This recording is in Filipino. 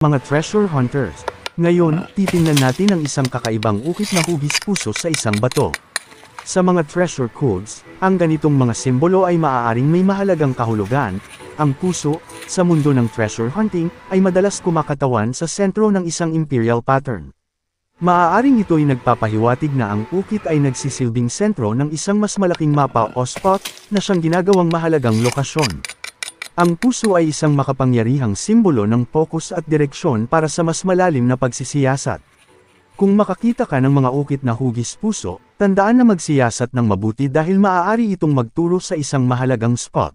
Mga treasure hunters. Ngayon, titingnan natin ang isang kakaibang ukit na hugis puso sa isang bato. Sa mga treasure codes, ang ganitong mga simbolo ay maaaring may mahalagang kahulugan. Ang puso, sa mundo ng treasure hunting, ay madalas kumakatawan sa sentro ng isang imperial pattern. Maaaring ito ay nagpapahiwatig na ang ukit ay nagsisilbing sentro ng isang mas malaking mapa o spot na siyang ginagawang mahalagang lokasyon. Ang puso ay isang makapangyarihang simbolo ng focus at direksyon para sa mas malalim na pagsisiyasat. Kung makakita ka ng mga ukit na hugis puso, tandaan na magsiyasat ng mabuti dahil maaari itong magturo sa isang mahalagang spot.